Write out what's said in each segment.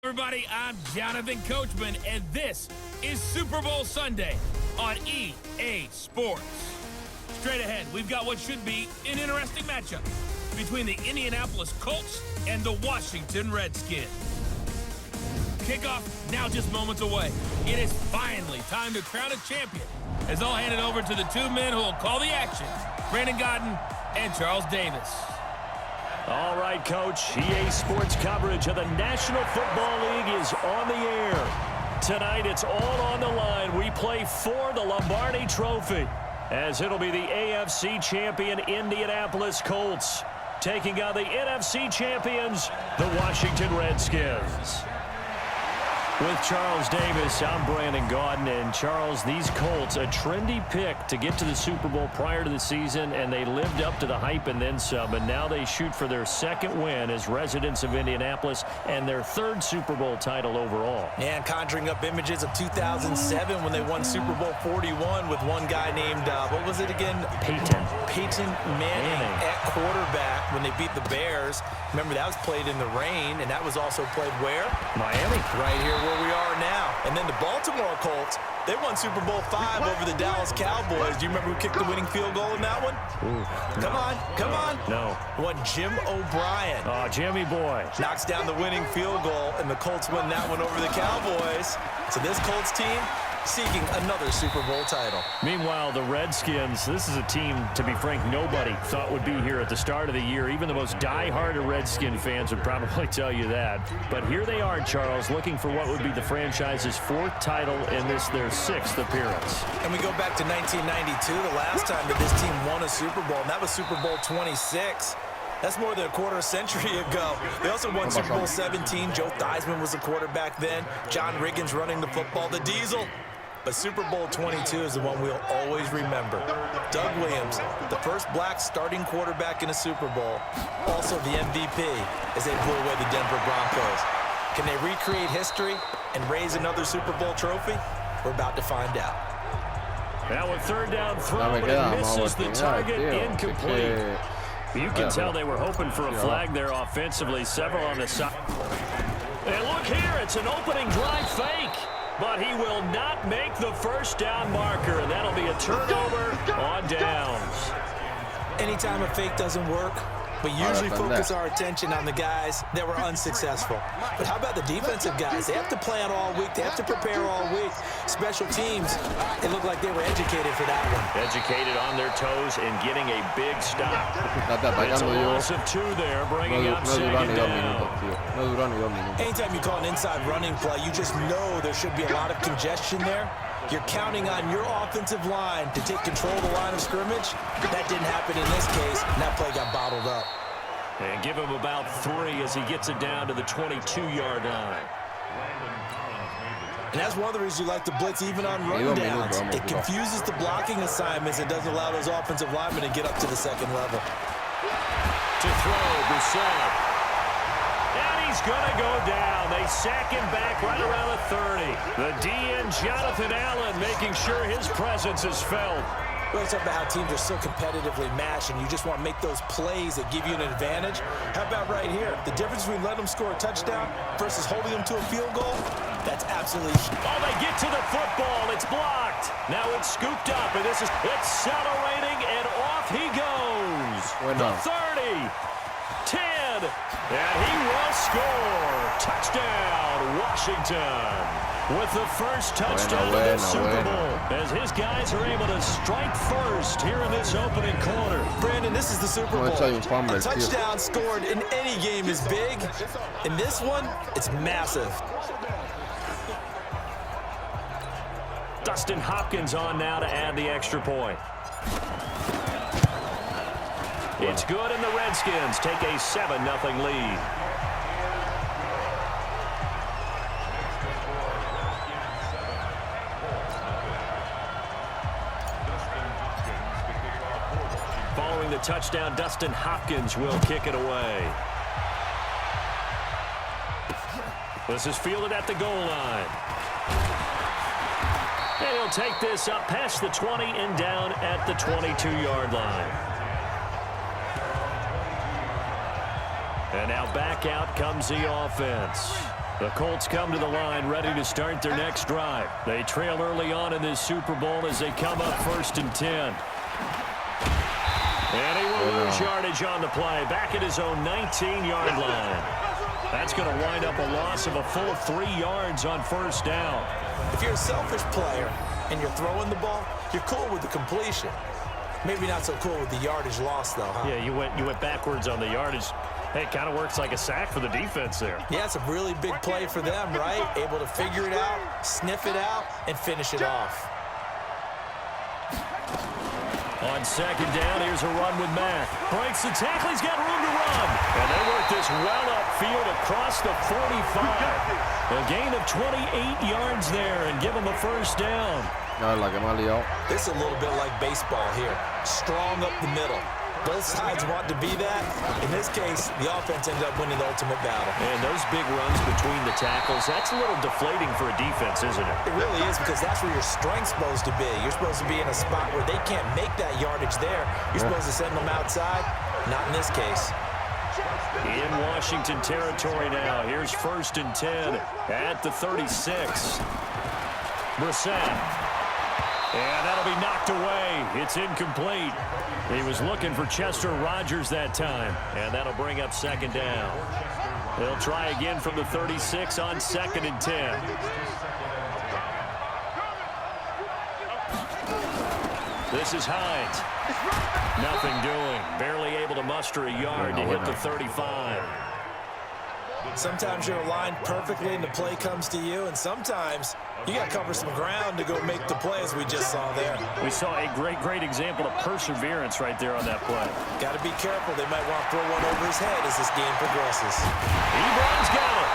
Everybody, I'm Jonathan Coachman, and this is Super Bowl Sunday on EA Sports. Straight ahead, we've got what should be an interesting matchup between the Indianapolis Colts and the Washington Redskins. Kickoff now just moments away. It is finally time to crown a champion, as I'll hand it over to the two men who will call the action, Brandon Godden and Charles Davis. All right, Coach. EA Sports coverage of the National Football League is on the air. Tonight, it's all on the line. We play for the Lombardi Trophy, as it'll be the AFC champion Indianapolis Colts taking on the NFC champions, the Washington Redskins. With Charles Davis, I'm Brandon Godden. And Charles, these Colts, a trendy pick to get to the Super Bowl prior to the season, and they lived up to the hype and then some. And now they shoot for their second win as residents of Indianapolis and their third Super Bowl title overall. And conjuring up images of 2007 when they won Super Bowl 41 with one guy named, what was it again? Peyton Manning at quarterback when they beat the Bears. Remember, that was played in the rain, and that was also played where? Miami. Right here where we are now. And then the Baltimore Colts, they won Super Bowl 5 over the Dallas Cowboys. Do you remember who kicked the winning field goal in that one? Ooh, Come on. No. One Jim O'Brien. Oh, Jimmy boy. Knocks down the winning field goal, and the Colts win that one over the Cowboys. So this Colts team seeking another Super Bowl title. Meanwhile, the Redskins, this is a team, to be frank, nobody thought would be here at the start of the year. Even the most diehard of Redskin fans would probably tell you that. But here they are, Charles, looking for what would be the franchise's fourth title in this, their sixth appearance. And we go back to 1992, the last time that this team won a Super Bowl, and that was Super Bowl 26. That's more than a quarter century ago. They also won Super Bowl 17. Joe Theismann was the quarterback then. John Riggins running the football. The Diesel. But Super Bowl 22 is the one we'll always remember. Doug Williams, the first black starting quarterback in a Super Bowl, also the MVP as they blew away the Denver Broncos. Can they recreate history and raise another Super Bowl trophy? We're about to find out. Now a third down throw, but it misses the target, incomplete. You can tell they were hoping for a flag there offensively, several on the side. And look here, it's an opening drive fake. But he will not make the first down marker, and that'll be a turnover on downs. Anytime a fake doesn't work, we usually focus our attention on the guys that were unsuccessful. But how about the defensive guys? They have to plan all week. They have to prepare all week. Special teams, it looked like they were educated for that one. Educated on their toes and getting a big stop. It's a loss of two there, bringing up second down. Anytime you call an inside running play, you just know there should be a lot of congestion there. You're counting on your offensive line to take control of the line of scrimmage. That didn't happen in this case, and that play got bottled up. And give him about 3 as he gets it down to the 22-yard line. And that's one of the reasons you like to blitz even on run downs. It confuses the blocking assignments and doesn't allow those offensive linemen to get up to the second level. To throw, Brissett. And he's going to go down. They sack him back right around the 30. The DN, Jonathan Allen, making sure his presence is felt. We always talk about how teams are so competitively matched, and you just want to make those plays that give you an advantage. How about right here? The difference between letting them score a touchdown versus holding them to a field goal, that's absolutely... Oh, they get to the football. It's blocked. Now it's scooped up, and this is accelerating, and off he goes. The 30. 10, and he will score. Touchdown, Washington. With the first touchdown of the Super Bowl, as his guys are able to strike first here in this opening quarter. Brandon, this is the Super Bowl. A touchdown scored in any game is big. In this one, it's massive. Dustin Hopkins on now to add the extra point. It's good, and the Redskins take a 7-0 lead. Following the touchdown, Dustin Hopkins will kick it away. This is fielded at the goal line. And he'll take this up past the 20 and down at the 22-yard line. And now back out comes the offense. The Colts come to the line ready to start their next drive. They trail early on in this Super Bowl as they come up 1st and 10. And he will lose yardage on the play, back at his own 19-yard line. That's going to wind up a loss of a full 3 yards on 1st down. If you're a selfish player and you're throwing the ball, you're cool with the completion. Maybe not so cool with the yardage loss, though, huh? Yeah, you went backwards on the yardage. Hey, it kind of works like a sack for the defense there. Yeah, it's a really big play for them, right? Able to figure it out, sniff it out, and finish it off. On 2nd down, here's a run with Mack. Breaks the tackle, he's got room to run. And they work this well upfield across the 45. A gain of 28 yards there and give him a 1st down. This is a little bit like baseball here. Strong up the middle. Both sides want to be that. In this case, the offense ended up winning the ultimate battle. And those big runs between the tackles, that's a little deflating for a defense, isn't it? It really is, because that's where your strength's supposed to be. You're supposed to be in a spot where they can't make that yardage there. You're supposed to send them outside. Not in this case. In Washington territory now. Here's 1st and 10 at the 36. Brissett. And that'll be knocked away. It's incomplete. He was looking for Chester Rogers that time. And that'll bring up 2nd down. They'll try again from the 36 on 2nd and 10. This is Hines. Nothing doing. Barely able to muster a yard to hit the 35. Sometimes you're aligned perfectly and the play comes to you, and sometimes you got to cover some ground to go make the play, as we just saw there. We saw a great example of perseverance right there on that play. Got to be careful. They might want to throw one over his head as this game progresses. Ebron's got it.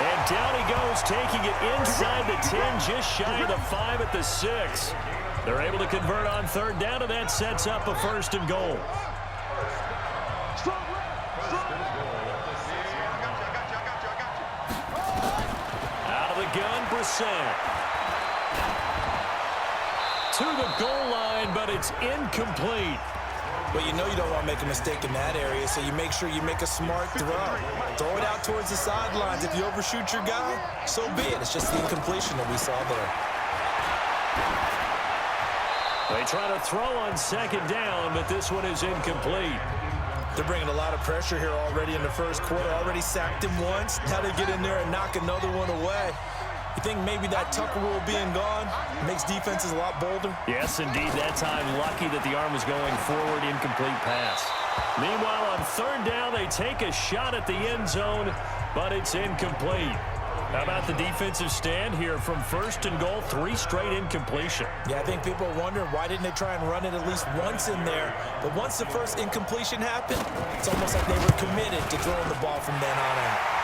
And down he goes, taking it inside the 10, just shy of the 5 at the 6. They're able to convert on 3rd down, and that sets up a 1st and goal. Gun, Brissett. To the goal line, but it's incomplete. Well, you know you don't want to make a mistake in that area, so you make sure you make a smart throw. Throw it out towards the sidelines. If you overshoot your guy, so be it. It's just the incompletion that we saw there. They try to throw on 2nd down, but this one is incomplete. They're bringing a lot of pressure here already in the 1st quarter. Already sacked him once. Now they get in there and knock another one away. You think maybe that Tucker rule being gone makes defenses a lot bolder? Yes, indeed. That time, lucky that the arm was going forward, incomplete pass. Meanwhile, on 3rd down, they take a shot at the end zone, but it's incomplete. How about the defensive stand here from 1st and goal, 3 straight incompletion? Yeah, I think people are wondering why didn't they try and run it at least once in there. But once the first incompletion happened, it's almost like they were committed to throwing the ball from then on out.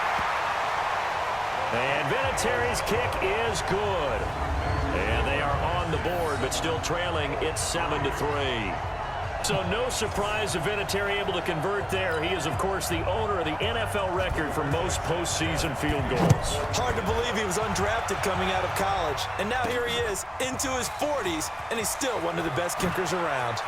And Vinatieri's kick is good. And they are on the board, but still trailing. It's 7-3. So no surprise if Vinatieri able to convert there. He is, of course, the owner of the NFL record for most postseason field goals. Hard to believe he was undrafted coming out of college. And now here he is, into his 40s, and he's still one of the best kickers around.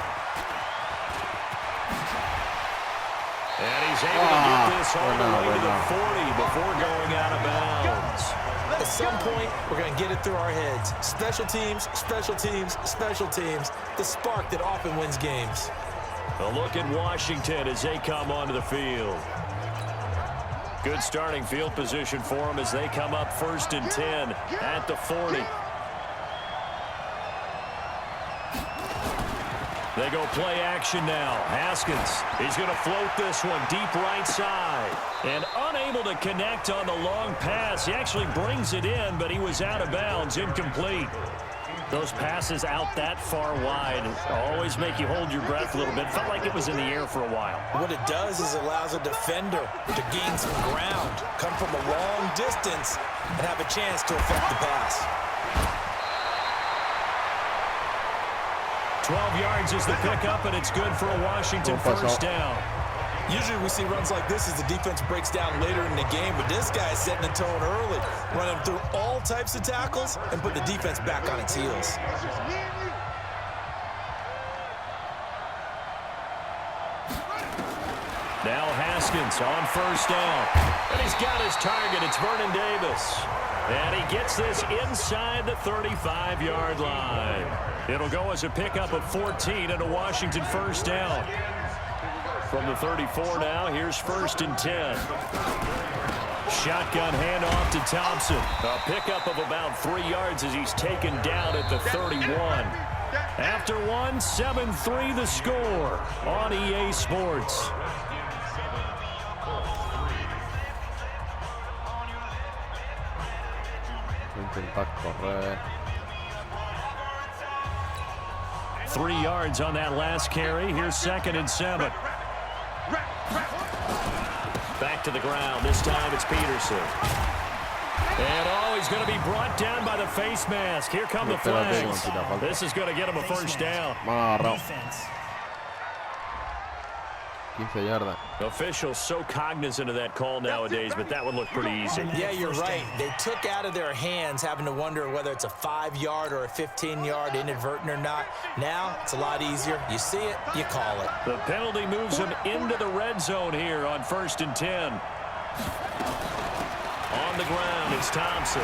And he's able to get this all the way to the 40 before going out of bounds. At some point, we're going to get it through our heads. Special teams, special teams, special teams. The spark that often wins games. A look at Washington as they come onto the field. Good starting field position for them as they come up 1st and 10 at the 40. They go play action now. Haskins, he's going to float this one deep right side. And unable to connect on the long pass. He actually brings it in, but he was out of bounds, incomplete. Those passes out that far wide always make you hold your breath a little bit. Felt like it was in the air for a while. What it does is it allows a defender to gain some ground, come from a long distance, and have a chance to affect the pass. 12 yards is the pickup, and it's good for a Washington 1st down. Usually we see runs like this as the defense breaks down later in the game, but this guy is setting the tone early, running through all types of tackles and put the defense back on its heels. Now Redskins on first down. And he's got his target. It's Vernon Davis. And he gets this inside the 35-yard line. It'll go as a pickup of 14 and a Washington first down. From the 34 now, here's 1st and 10. Shotgun handoff to Thompson. A pickup of about 3 yards as he's taken down at the 31. After 1, 7-3 the score on EA Sports. Intentar correr. 3 yards on that last carry. Here's 2nd and 7. Back to the ground. This time it's Peterson. And he's going to be brought down by the face mask. Here come the flags. This is going to get him a first down. Defense. 15 yardas. Officials so cognizant of that call nowadays, but that one looked pretty easy. Yeah, you're right. They took out of their hands having to wonder whether it's a 5-yard or a 15-yard inadvertent or not. Now it's a lot easier. You see it, you call it. The penalty moves him into the red zone here on 1st and 10. On the ground, it's Thompson.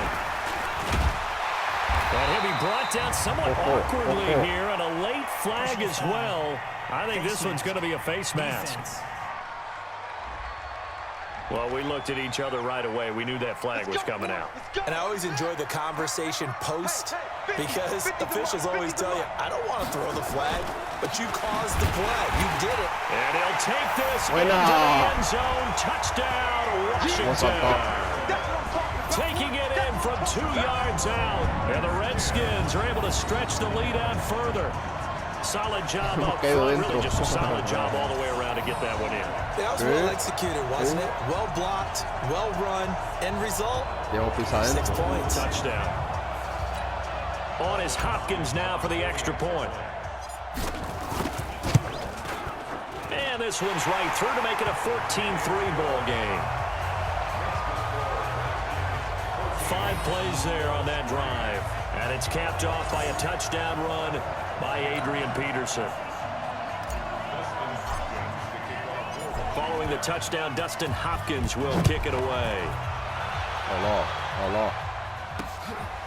And he'll be brought down somewhat awkwardly here, and a late flag as well. I think this one's going to be a face mask. Well, we looked at each other right away. We knew that flag was coming out. And I always enjoy the conversation post because officials always tell you, I don't want to throw the flag, but you caused the play. You did it. And he'll take this into the end zone. Touchdown, Washington. Taking it in from 2 yards out. And the Redskins are able to stretch the lead out further. Solid job up front. Really just a solid job all the way around to get that one in. That was well executed, wasn't it? Well blocked, well run. End result, 6 points. Touchdown. On is Hopkins now for the extra point. And this one's right through to make it a 14-3 ball game. 5 plays there on that drive. And it's capped off by a touchdown run by Adrian Peterson. Following the touchdown, Dustin Hopkins will kick it away.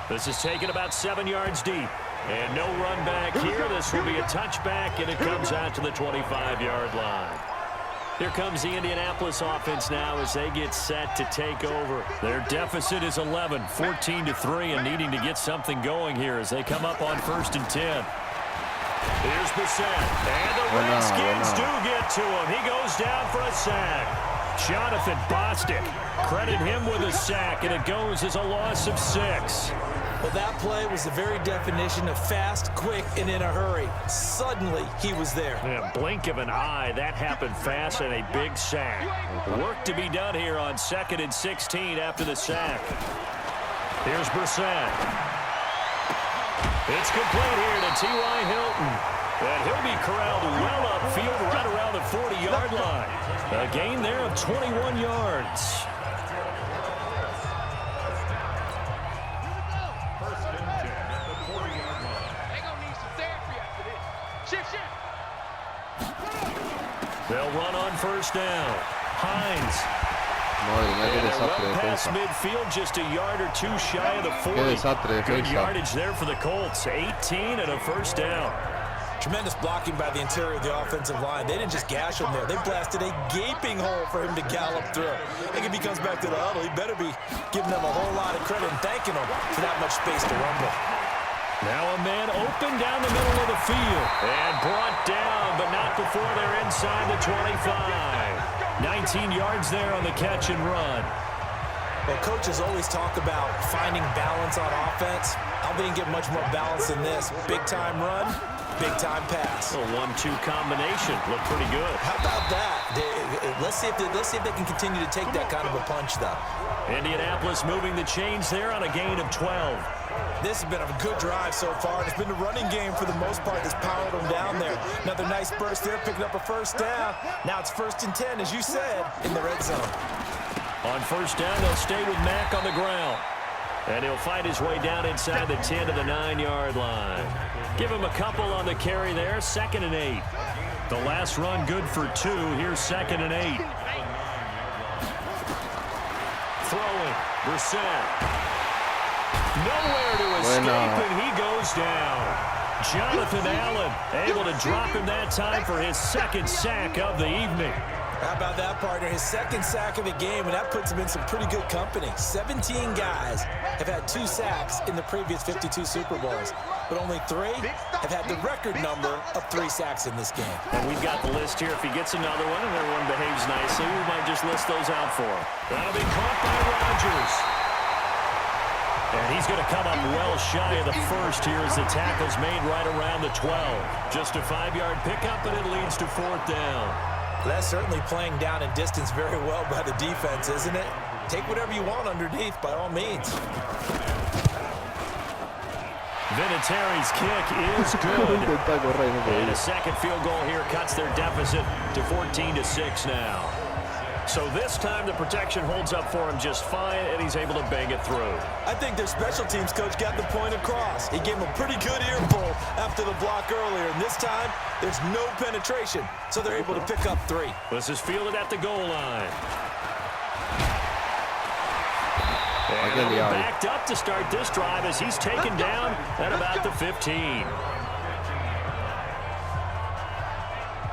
This is taken about 7 yards deep. And no run back here. This will be a touchback, and it comes out to the 25-yard line. Here comes the Indianapolis offense now as they get set to take over. Their deficit is 11, 14-3, and needing to get something going here as they come up on 1st and 10. Here's Bissett, and the Redskins do get to him. He goes down for a sack. Jonathan Bostic, credit him with a sack, and it goes as a loss of 6. Well, that play was the very definition of fast, quick, and in a hurry. Suddenly, he was there. Yeah, blink of an eye, that happened fast, and a big sack. Work to be done here on 2nd and 16 after the sack. Here's Brissett. It's complete here to T.Y. Hilton. And he'll be corralled well upfield right around the 40-yard line. A gain there of 21 yards. They'll run on 1st down. Hines. And they're well past midfield, just a yard or 2 shy of the 40. Good yardage there for the Colts. 18 and a 1st down. Tremendous blocking by the interior of the offensive line. They didn't just gash him there. They blasted a gaping hole for him to gallop through. I think if he comes back to the huddle, he better be giving them a whole lot of credit and thanking them for that much space to rumble. Now a man open down the middle of the field. And brought down, but not before they're inside the 25. 19 yards there on the catch and run. Well, coaches always talk about finding balance on offense. I didn't get much more balance than this. Big-time run, big-time pass. A 1-2 combination. Looked pretty good. How about that? Let's see if they can continue to take that kind of a punch, though. Indianapolis moving the chains there on a gain of 12. This has been a good drive so far. It's been the running game for the most part that's powered them down there. Another nice burst there, picking up a 1st down. Now it's 1st and 10, as you said, in the red zone. On 1st down, they'll stay with Mack on the ground. And he'll fight his way down inside the 10 to the 9-yard line. Give him a couple on the carry there, 2nd and 8. The last run good for 2. Here's 2nd and 8. throwing. Brissett. Nowhere to escape, and he goes down. Jonathan Allen able to drop him that time for his second sack of the evening. How about that, partner? His second sack of the game, and that puts him in some pretty good company. 17 guys have had 2 sacks in the previous 52 Super Bowls, but only 3 have had the record number of 3 sacks in this game. And we've got the list here. If he gets another one and everyone behaves nicely, we might just list those out for him. That'll be caught by Rodgers. And he's going to come up well shy of the first here as the tackle's made right around the 12. Just a 5-yard pickup, and it leads to 4th down. That's certainly playing down and distance very well by the defense, isn't it? Take whatever you want underneath, by all means. Vinatieri's kick is good. And a second field goal here cuts their deficit to 14-6 now. So this time the protection holds up for him just fine, and he's able to bang it through. I think their special teams coach got the point across. He gave him a pretty good earful after the block earlier, and this time there's no penetration, so they're able to pick up 3. This is fielded at the goal line. And backed up to start this drive as he's taken down at about the 15.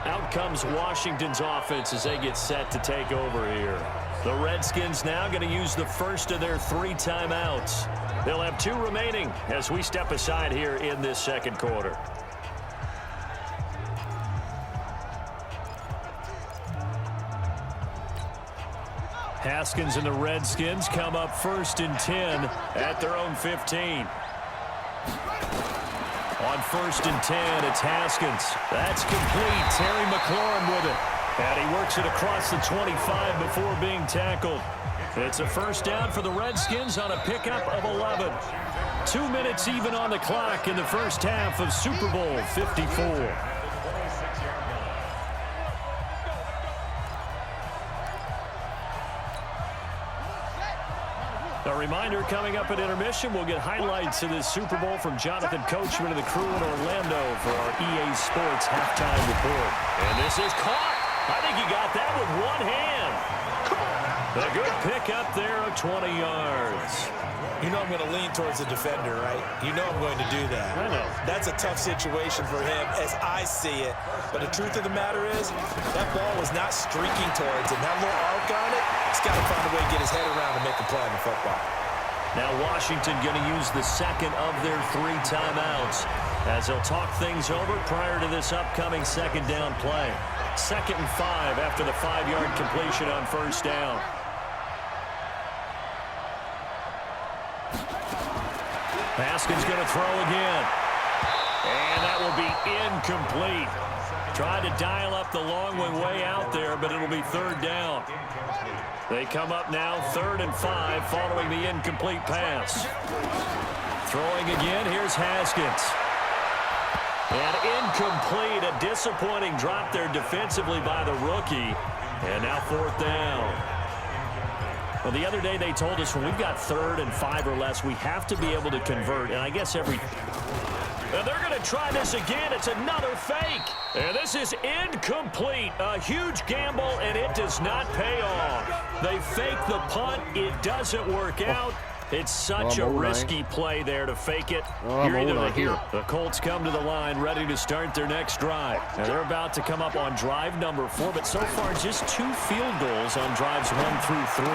Out comes Washington's offense as they get set to take over here. The Redskins now going to use the first of their 3 timeouts. They'll have 2 remaining as we step aside here in this second quarter. Haskins and the Redskins come up 1st and 10 at their own 15. On 1st and 10, it's Haskins. That's complete. Terry McLaurin with it. And he works it across the 25 before being tackled. It's a 1st down for the Redskins on a pickup of 11. 2 minutes even on the clock in the first half of Super Bowl 54. A reminder, coming up at intermission, we'll get highlights of this Super Bowl from Jonathan Coachman and the crew in Orlando for our EA Sports halftime report. And this is caught. I think he got that with one hand. A good pick up there of 20 yards. You know I'm going to lean towards the defender, right? You know I'm going to do that. I know. That's a tough situation for him as I see it. But the truth of the matter is, that ball was not streaking towards him. That little arc on it, he's got to find a way to get his head around and make a play on the football. Now Washington going to use the second of their 3 timeouts as they'll talk things over prior to this upcoming second down play. 2nd and 5 after the 5-yard completion on 1st down. Haskins going to throw again. And that will be incomplete. Tried to dial up the long one way out there, but it'll be 3rd down. They come up now 3rd and 5 following the incomplete pass. Throwing again, here's Haskins. And incomplete, a disappointing drop there defensively by the rookie. And now 4th down. Well, the other day they told us when we've got 3rd and 5 or less, we have to be able to convert. And I guess And they're going to try this again. It's another fake. And this is incomplete. A huge gamble, and it does not pay off. They fake the punt. It doesn't work out. It's such a risky play there to fake it. You're either here. The Colts come to the line ready to start their next drive. And they're about to come up on drive number 4, but so far just 2 field goals on drives 1 through 3.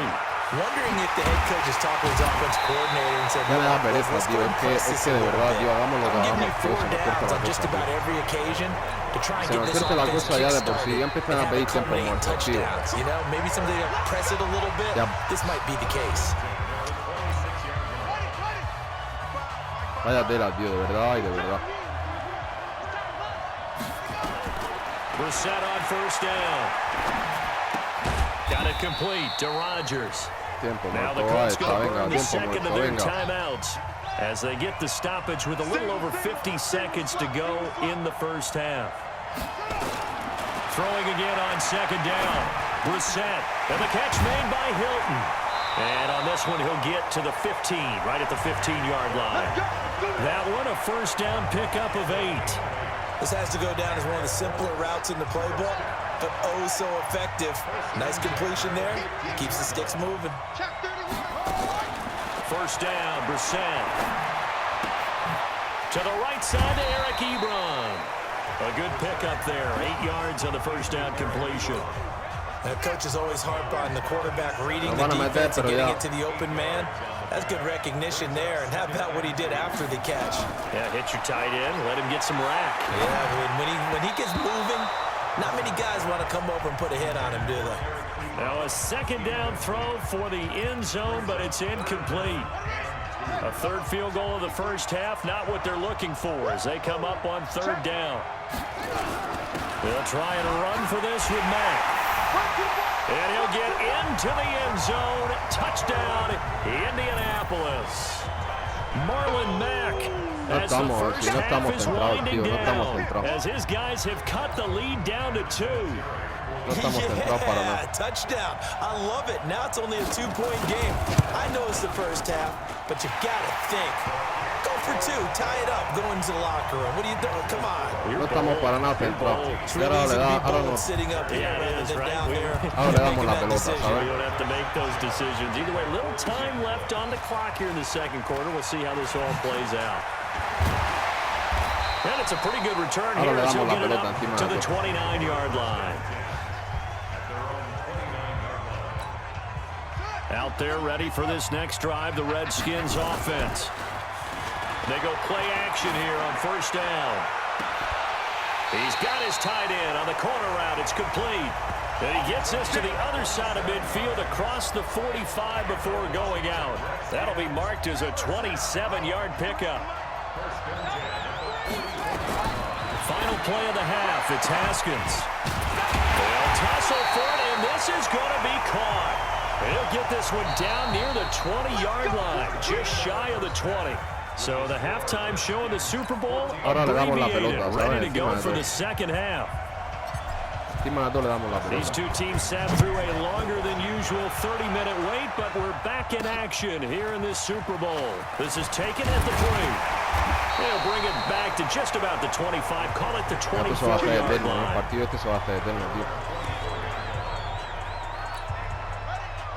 Wondering if the head coach has talked to his offense coordinator and said, Ya me da pereza, tío. Es que de verdad, tío, hagamos lo que give me hagamos, 4 tío, se nos downs corta on la just cosa, about tío. every occasion to try and Se get nos this corta la offense cosa ya de por sí. kick-started Ya empiezan a and pedir have tiempo culminating muerto, tío. touchdowns. You know, maybe someday they'll press it a little bit. Ya. This might be the case. Vaya tela, tío, de verdad y de verdad. Brissett on 1st down. Got it complete to Rodgers. Tiempo Now the muerto, Colts go venga, burn the tiempo second of muerto, their venga. timeouts as they get the stoppage with a little over 50 seconds to go in the first half. Throwing again on 2nd down. Brissett, and the catch made by Hilton. And on this one, he'll get to the 15, right at the 15-yard line. That one, a 1st down pickup of 8. This has to go down as one of the simpler routes in the playbook, but oh so effective. Nice completion there. Keeps the sticks moving. first down, Brissett. To the right side to Eric Ebron. A good pickup there. 8 yards on the first down completion. The coach is always harp on the quarterback reading the defense and getting it to the open man. That's good recognition there. And how about what he did after the catch? Yeah, hit your tight end. Let him get some rack. Yeah, when he gets moving, not many guys want to come over and put a hit on him, do they? Now a second down throw for the end zone, but it's incomplete. A third field goal of the first half, not what they're looking for as they come up on third down. They'll try and run for this with Mack. And he'll get into the end zone. Touchdown, Indianapolis. Marlon Mack as the first half is winding down as his guys have cut the lead down to 2. Yeah, touchdown. I love it. Now it's only a 2-point game. I know it's the first half, but you got to think. Go for 2. Tie it up. Go into the locker room. What are you doing? Come on. No estamos para nada centrados. Y ahora le da, ahora no. Sitting up here rather than down there. Ahora le damos la pelota, We ¿sabes? don't have to make those decisions. Either way, little time left on the clock here in the second quarter. We'll see how this all plays out. And it's a pretty good return here as he'll get it up to the 29-yard line. Out there ready for this next drive, the Redskins offense. They go play action here on first down. He's got his tight end on the corner route. It's complete. And he gets this to the other side of midfield across the 45 before going out. That'll be marked as a 27-yard pickup. Final play of the half. It's Haskins. They'll tussle for it, and this is going to be caught. He'll get this one down near the 20-yard line, just shy of the 20. So the halftime show of the Super Bowl abbreviated, ready to go for the second half. These two teams sat through a longer than usual 30-minute wait, but we're back in action here in this Super Bowl. This is taken at the 3. They'll bring it back to just about the 25. Call it the 24-yard line.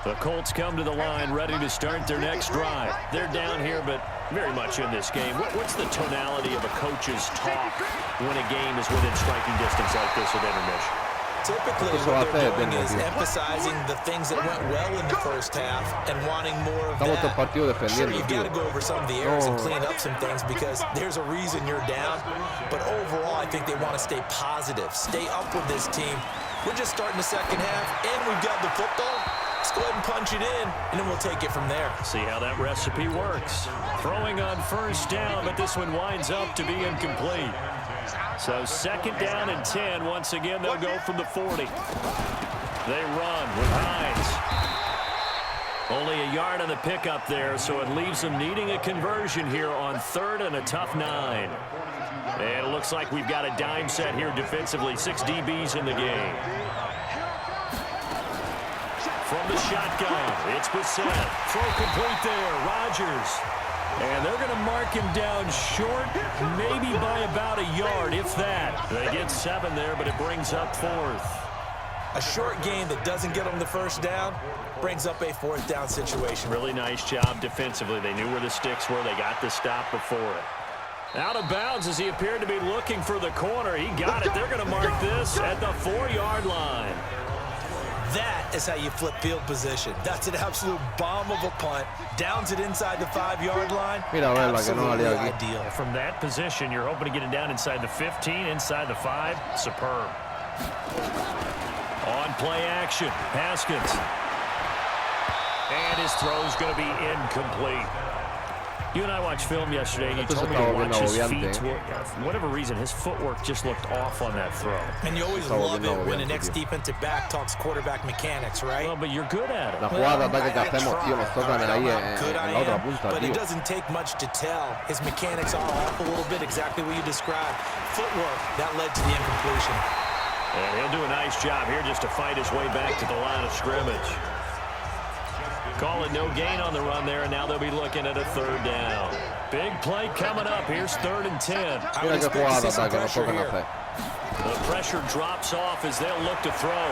The Colts come to the line ready to start their next drive. They're down here, but very much in this game. What's the tonality of a coach's talk when a game is within striking distance like this at intermission? Typically, what they're doing is emphasizing the things that went well in the first half and wanting more of that. Sure, you've got to go over some of the errors and clean up some things because there's a reason you're down. But overall, I think they want to stay positive, stay up with this team. We're just starting the second half, and we've got the football. Let's go ahead and punch it in, and then we'll take it from there. See how that recipe works. Throwing on first down, but this one winds up to be incomplete. So second down and 10. Once again, they'll go from the 40. They run with Hines. Only a yard on the pickup there, so it leaves them needing a conversion here on third and a tough 9. And it looks like we've got a dime set here defensively. 6 DBs in the game. From the shotgun, it's Brissett. Throw complete there, Rodgers. And they're going to mark him down short, maybe by about a yard, if that. They get 7 there, but it brings up 4th. A short gain that doesn't get them the first down brings up a 4th down situation. Really nice job defensively. They knew where the sticks were. They got the stop before it. Out of bounds as he appeared to be looking for the corner. He got it. They're going to mark this at the 4-yard line. That is how you flip field position. That's an absolute bomb of a punt. Downs it inside the 5-yard line. Absolutely ideal. From that position, you're hoping to get it down inside the 15, inside the 5. Superb. On play action, Haskins. And his throw's going to be incomplete. You and I watched film yesterday, and you told me to watch his feet. For whatever reason, his footwork just looked off on that throw. And you always love it when an ex-defensive back talks quarterback mechanics, right? Well, but you're good at it. La jugada de ataque que hacemos, tío, nos tocan ahí en la otra punta, but it tío. doesn't take much to tell. His mechanics are off a little bit, exactly what you described. Footwork, that led to the incompletion. And he'll do a nice job here just to fight his way back to the line of scrimmage. Call it no gain on the run there, and now they'll be looking at a 3rd down. Big play coming up. Here's 3rd and 10. Mira qué jugada de ataque nos tocan hacer. The pressure drops off as they'll look to throw.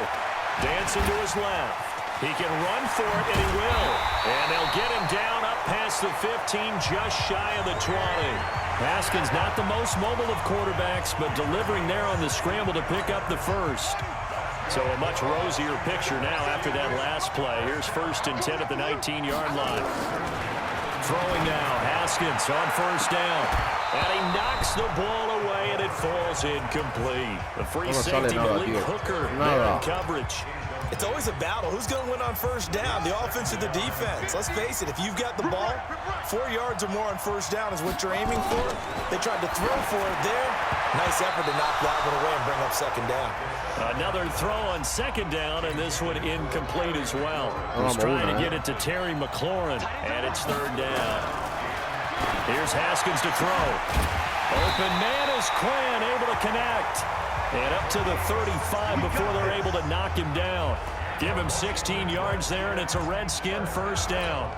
Dancing to his left. He can run for it, and he will. And they'll get him down up past gets the 15, just shy of the 20. Haskins not the most mobile of quarterbacks, but delivering there on the scramble to pick up the first. So a much rosier picture now after that last play. Here's 1st and 10 at the 19-yard line. Throwing now, Haskins on 1st down. And he knocks the ball away, and it falls incomplete. The free safety, Malik Hooker, there in coverage. It's always a battle. Who's going to win on 1st down, the offense or the defense? Let's face it, if you've got the ball, 4 yards or more on 1st down is what you're aiming for. They tried to throw for it there. Nice effort to knock that one away and bring up 2nd down. Another throw on 2nd down, and this one incomplete as well. He's trying to get it to Terry McLaurin, and it's 3rd down. Here's Haskins to throw. Open man is Quinn, able to connect. And up to the 35 before they're able to knock him down. Give him 16 yards there, and it's a Redskin 1st down.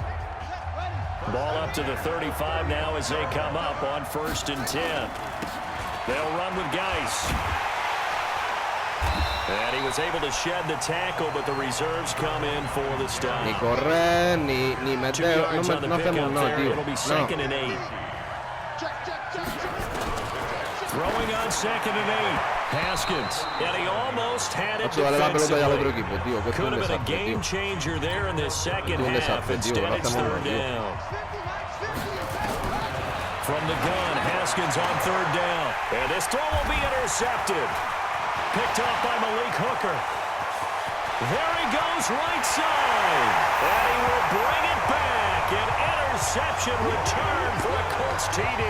Ball up to the 35 now as they come up on 1st and 10. They'll run with Geis. And he was able to shed the tackle, but the reserves come in for the stop. Ni correr, ni meter. 2 yards on the No pickup hacemos nada, there. tío. It'll be 2nd and 8. Throwing on 2nd and 8. Haskins. And he almost had it defensively. Could have been a game changer there in this 2nd half. Instead, it's 3rd down. From the gun, Haskins on 3rd down. And this throw will be intercepted. Picked off by Malik Hooker. There he goes, right side. And he will bring it back. An interception return for a Colts TD.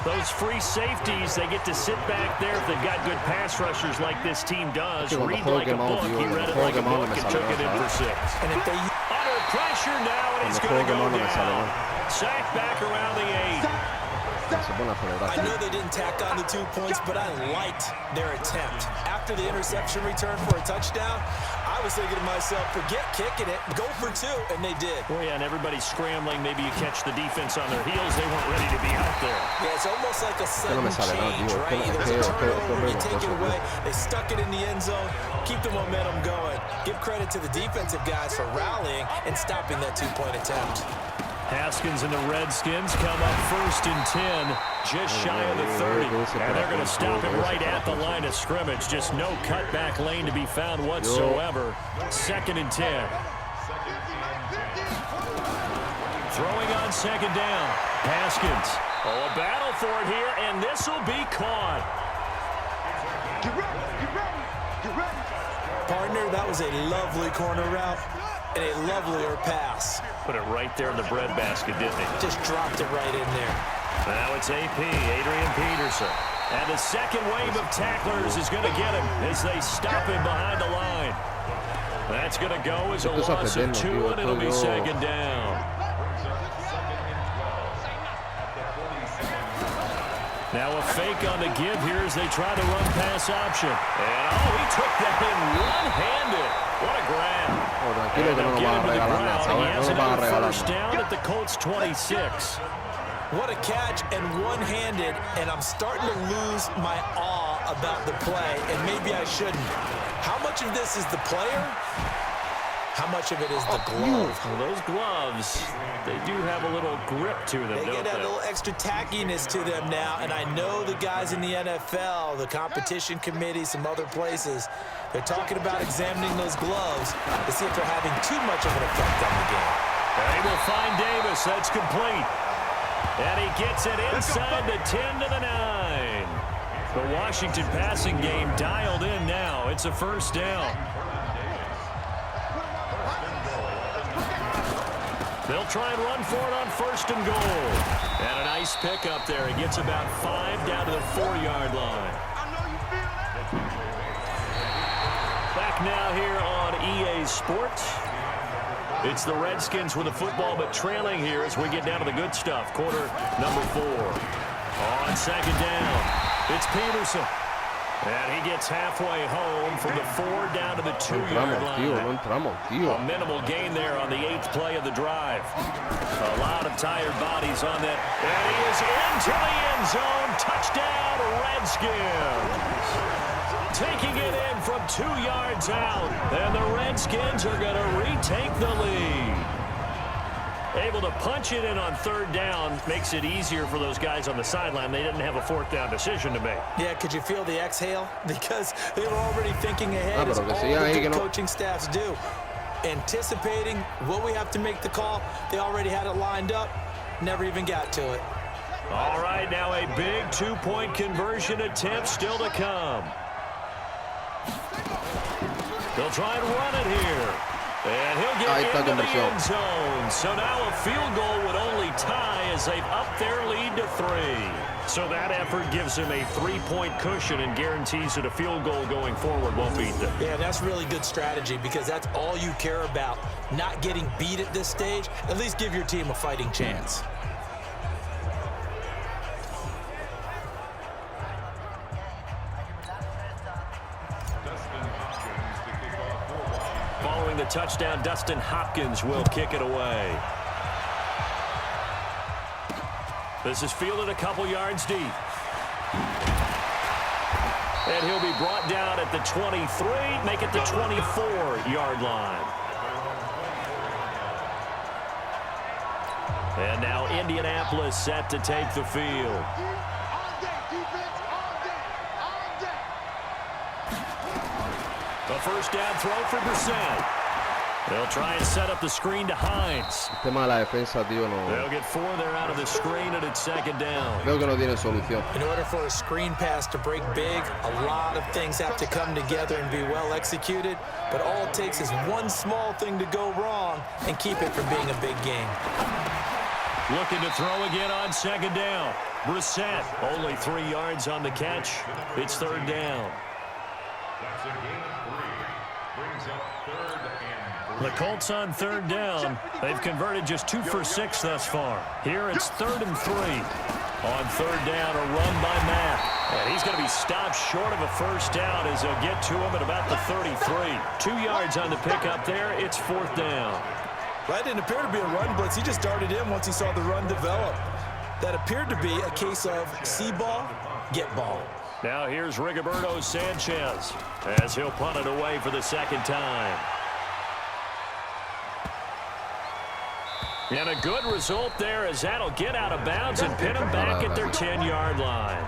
Those free safeties, they get to sit back there if they've got good pass rushers like this team does. Read like a book. He read it like a book and took it in for 6. And if they under pressure now, and he's going to go down. Sacked back around the 8. I know they didn't tack on the 2 points, but I liked their attempt. After the interception return for a touchdown, I was thinking to myself, forget kicking it, go for 2, and they did. Well, yeah, and everybody's scrambling. Maybe you catch the defense on their heels. They weren't ready to be out there. Yeah, it's almost like a sudden change, right? Either it's a turnover or you take it away. They stuck it in the end zone. Keep the momentum going. Give credit to the defensive guys for rallying and stopping that 2-point attempt. Haskins and the Redskins come up 1st and 10, just shy of the 30. And they're going to stop him right at the line of scrimmage. Just no cutback lane to be found whatsoever. 2nd and 10. Throwing on 2nd down. Haskins. Oh, a battle for it here, and this will be caught. Get ready. Partner, that was a lovely corner route and a lovelier pass. Put it right there in the breadbasket, didn't he? Just dropped it right in there. Now it's AP, Adrian Peterson. And the second wave of tacklers is going to get him as they stop him behind the line. That's going to go as a loss of 2, and it'll be 2nd down. Now a fake on the give here as they try to run pass option. And, oh, he took that in one-handed. What a grab. Tranquilo que no nos van a regalar nada, ¿sabes? No nos van a regalar First down at the Colts 26. What a catch and one-handed, and I'm starting to lose my awe about the play, and maybe I shouldn't. How much of this is the player? How much of it is the glove? Well, those gloves, they do have a little grip to them, They get that little extra tackiness to them now, and I know the guys in the NFL, the competition committee, some other places, they're talking about examining those gloves to see if they're having too much of an effect on the game. They will find Davis. That's complete. And he gets it inside the 10 to the 9. The Washington passing game dialed in now. It's a 1st down. They'll try and run for it on 1st and goal. And a nice pickup there. He gets about 5 down to the 4-yard line. Back now here on EA Sports. It's the Redskins with the football, but trailing here as we get down to the good stuff. Quarter number 4. On 2nd down, it's Peterson. And he gets halfway home from the 4 down to the 2-yard line. A minimal gain there on the 8th play of the drive. A lot of tired bodies on that. And he is into the end zone. Touchdown, Redskins. Taking it in from 2 yards out. And the Redskins are going to retake the lead. Able to punch it in on third down makes it easier for those guys on the sideline. They didn't have a fourth down decision to make. Yeah, could you feel the exhale? Because they were already thinking ahead, as all the good coaching staffs do. Anticipating, will we have to make the call? They already had it lined up, never even got to it. All right, now a big 2-point conversion attempt still to come. They'll try and run it here. And he'll get into the end zone. So now a field goal would only tie as they've upped their lead to 3. So that effort gives him a 3-point cushion and guarantees that a field goal going forward won't beat them. Yeah, that's really good strategy because that's all you care about. Not getting beat at this stage. At least give your team a fighting chance. Following the touchdown, Dustin Hopkins will kick it away. This is fielded a couple yards deep. And he'll be brought down at the 23, make it the 24-yard line. And now Indianapolis set to take the field. A first down throw for Brissett. They'll try and set up the screen to Hines. They'll get 4 there out of the screen, and it's second down. Creo que no tiene solución. In order for a screen pass to break big, a lot of things have to come together and be well executed. But all it takes is one small thing to go wrong and keep it from being a big game. Looking to throw again on second down. Brissett, only 3 yards on the catch. It's third down. The Colts on third down. They've converted just 2 for 6 thus far. Here it's 3rd and 3. On third down, a run by Matt. And he's going to be stopped short of a first down as they'll get to him at about the 33. 2 yards on the pickup there. It's 4th down. That didn't appear to be a run blitz. He just darted in once he saw the run develop. That appeared to be a case of see ball, get ball. Now here's Rigoberto Sanchez as he'll punt it away for the second time. And a good result there as that'll get out of bounds and pin them back at their 10-yard line.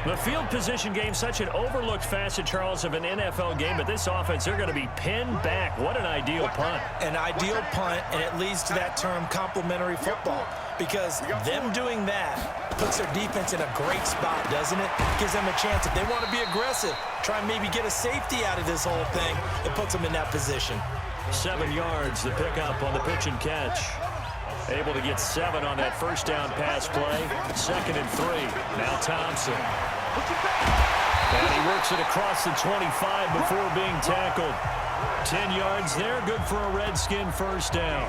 The field position game, such an overlooked facet, Charles, of an NFL game, but this offense, they're going to be pinned back. What an ideal punt. An ideal punt, and it leads to that term complementary football, because them doing that puts their defense in a great spot, doesn't it? Gives them a chance. If they want to be aggressive, try and maybe get a safety out of this whole thing, it puts them in that position. 7 yards, the pickup on the pitch and catch. Able to get 7 on that first down pass play. 2nd and 3. Now Thompson. And he works it across the 25 before being tackled. 10 yards there, good for a Redskin first down.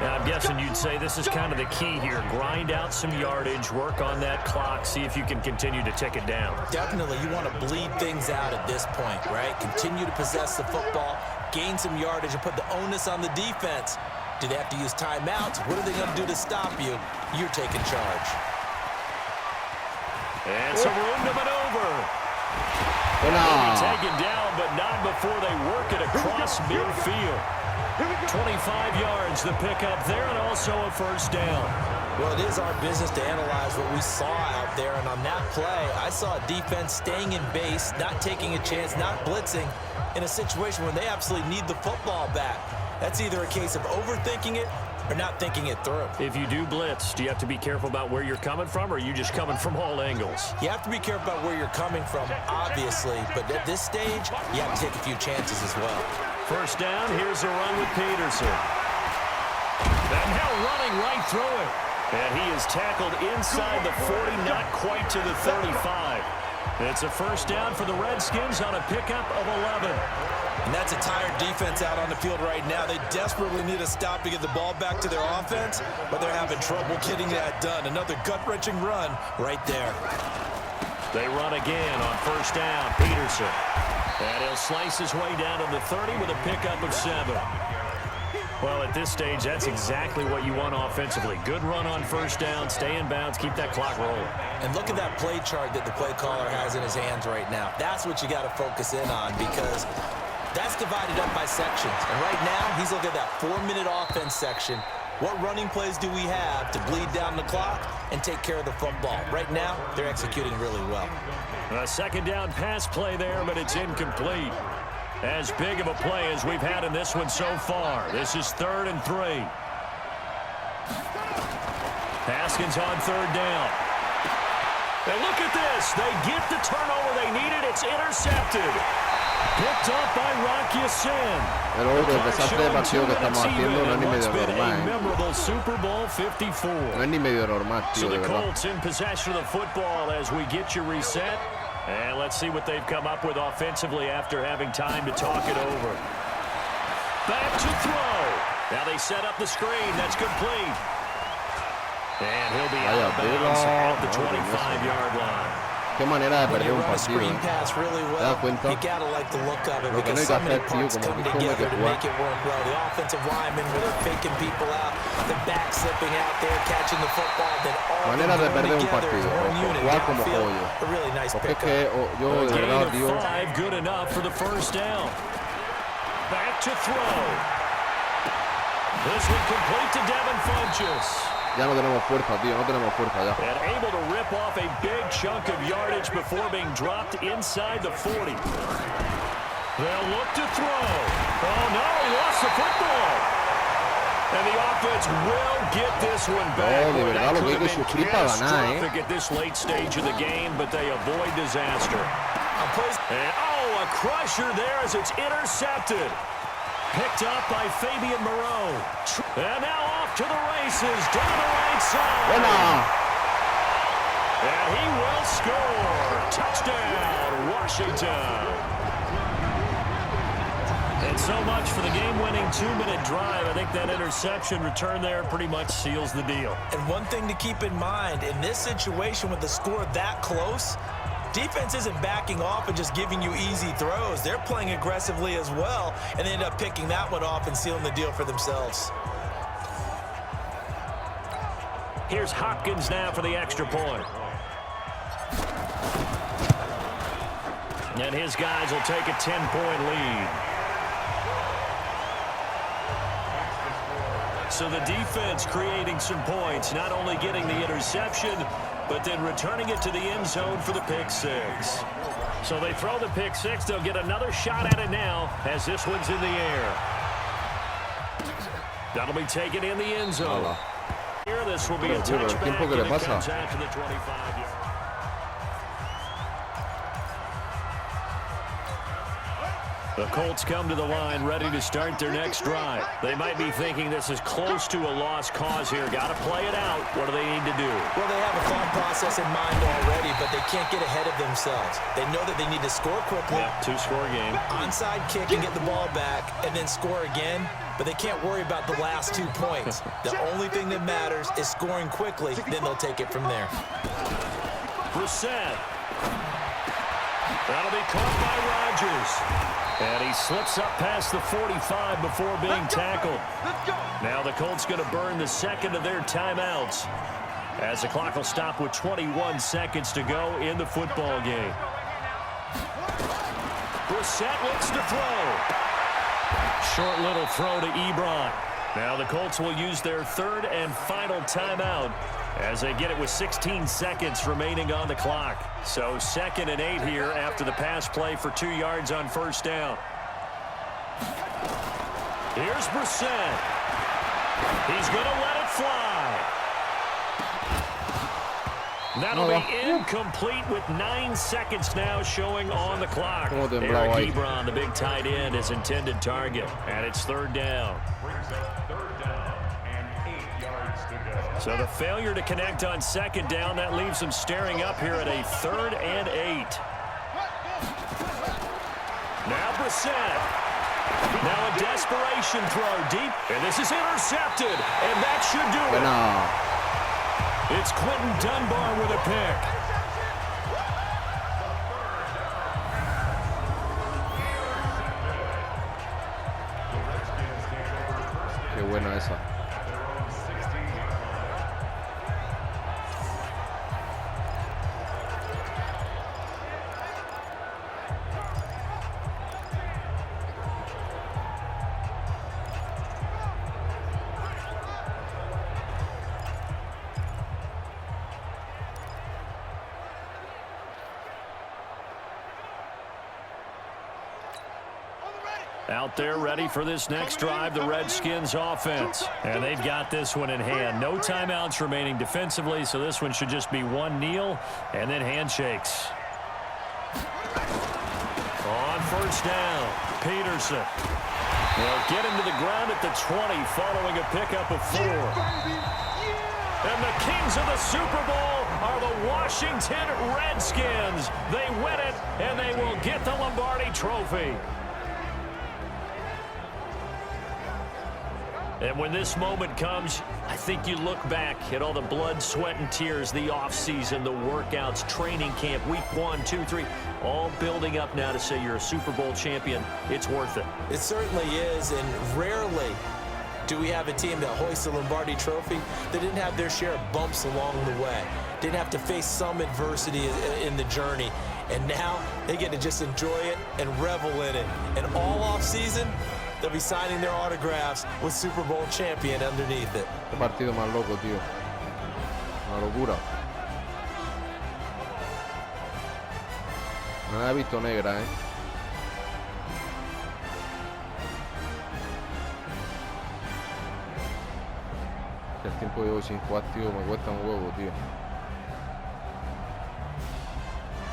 Now, I'm guessing you'd say this is kind of the key here. Grind out some yardage, work on that clock, see if you can continue to tick it down. Definitely, you want to bleed things out at this point, right? Continue to possess the football, gain some yardage, and put the onus on the defense. Do they have to use timeouts? What are they going to do to stop you? You're taking charge. And some room to maneuver. Taken down, but not before they work it across midfield. 25 yards, the pickup there, and also a first down. Well, it is our business to analyze what we saw out there, and on that play, I saw a defense staying in base, not taking a chance, not blitzing, in a situation where they absolutely need the football back. That's either a case of overthinking it or not thinking it through. If you do blitz, do you have to be careful about where you're coming from, or are you just coming from all angles? You have to be careful about where you're coming from, obviously, but at this stage, you have to take a few chances as well. First down, here's a run with Peterson. And now running right through it. And he is tackled inside the 40, not quite to the 35. It's a first down for the Redskins on a pickup of 11. And that's a tired defense out on the field right now. They desperately need a stop to get the ball back to their offense, but they're having trouble getting that done. Another gut-wrenching run right there. They run again on first down, Peterson. And he'll slice his way down to the 30 with a pickup of 7. Well, at this stage, that's exactly what you want offensively. Good run on first down, stay in bounds, keep that clock rolling. And look at that play chart that the play caller has in his hands right now. That's what you got to focus in on, because that's divided up by sections. And right now, he's looking at that 4-minute offense section, What running plays do we have to bleed down the clock and take care of the football? Right now, they're executing really well. A second down pass play there, but it's incomplete. As big of a play as we've had in this one so far. This is 3rd and 3. Haskins on 3rd down. And look at this. They get the turnover they needed. It's intercepted. Picked up by Rocky Sin. Pero el desastre de partido que estamos haciendo no es ni medio normal. Memorable Super Bowl 54. No es ni medio normal, tío, So de the verdad. Colts in possession of the football as we get you reset. And let's see what they've come up with offensively after having time to talk it over. Back to throw. Now they set up the screen. That's complete. And he'll be out of bounds at the 25-yard line. Qué manera de When perder you un run a partido, screen pass really ¿Te das well, cuenta? you gotta like the look of it Lo que no because hay que so many hacer, tío, parts como come que hay together que to jugar. make it work well. The offensive linemen where they're faking people out, the back slipping out there, catching the football, then all Manera de going perder un together partido, as one unit jugar como downfield. pollo. A really nice Porque es pickup. que yo A de gain verdad, of tío, 5, good enough for the first down. Back to throw. This one complete to Devin Funchess. ya no tenemos fuerza, tío, no tenemos fuerza ya. And able to rip off a big chunk of yardage before being dropped inside the 40. They'll look to throw. Oh, no, he lost the football. And the offense will get this one back. No, de verdad, lo que hay que sufrir para ganar, Catastrophic at this late stage of the game, but they avoid disaster. And, a crusher there as it's intercepted. Picked up by Fabian Moreau. And now off to the races down the right side. ¡Buena! And he will score. Touchdown, Washington. And so much for the game-winning 2-minute drive. I think that interception return there pretty much seals the deal. And one thing to keep in mind, in this situation with the score that close, defense isn't backing off and just giving you easy throws. They're playing aggressively as well, and they end up picking that one off and sealing the deal for themselves. Here's Hopkins now for the extra point. And his guys will take a 10-point lead. So the defense creating some points, not only getting the interception, but then returning it to the end zone for the pick six. So they throw the pick six. They'll get another shot at it now as this one's in the air. That'll be taken in the end zone. Hola. Here, this will be a Pero, tío, el tiempo touchback, que le and it pasa. comes out to the 25-yard. The Colts come to the line ready to start their next drive. They might be thinking this is close to a lost cause here. Got to play it out. What do they need to do? Well, they have a thought process in mind already, but they can't get ahead of themselves. They know that they need to score quickly. Yeah, two-score game. Onside kick and get the ball back and then score again, but they can't worry about the last 2 points. The only thing that matters is scoring quickly, then they'll take it from there. Brissett. That'll be caught by Rodgers. And he slips up past the 45 before being tackled. Now the Colts going to burn the second of their timeouts as the clock will stop with 21 seconds to go in the football game. Brissett looks to throw. Short little throw to Ebron. Now the Colts will use their third and final timeout as they get it with 16 seconds remaining on the clock. So 2nd and 8 here after the pass play for 2 yards on first down. Here's Brissett. He's going to let it fly. That'll be incomplete with 9 seconds now showing on the clock. Eric Ebron, the big tight end, is intended target. And it's 3rd down. So the failure to connect on 2nd down, that leaves them staring up here at a 3rd and 8. Now Brissett. Now a desperation throw deep, and this is intercepted, and that should do it. It's Quentin Dunbar with a pick. Qué buena esa. Out there ready for this next drive, the Redskins offense. And they've got this one in hand. No timeouts remaining defensively, so this one should just be one kneel and then handshakes. On first down, Peterson. They'll get him to the ground at the 20 following a pickup of 4. And the kings of the Super Bowl are the Washington Redskins. They win it, and they will get the Lombardi Trophy. And when this moment comes, I think you look back at all the blood, sweat, and tears, the offseason, the workouts, training camp, week 1, 2, 3, all building up now to say you're a Super Bowl champion. It's worth it. It certainly is, and rarely do we have a team that hoists a Lombardi Trophy that didn't have their share of bumps along the way, didn't have to face some adversity in the journey, and now they get to just enjoy it and revel in it. And all offseason, they'll be signing their autographs with Super Bowl champion underneath it. Qué partido más loco, tío. Una locura. No la he visto negra, El tiempo de hoy sin jugar, tío, me cuesta un huevo, tío.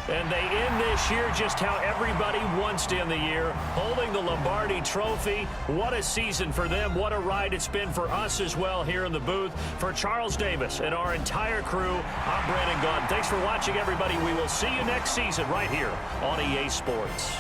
And they end this year just how everybody wants to end the year, holding the Lombardi Trophy. What a season for them. What a ride it's been for us as well here in the booth. For Charles Davis and our entire crew, I'm Brandon Gunn. Thanks for watching, everybody. We will see you next season right here on EA Sports.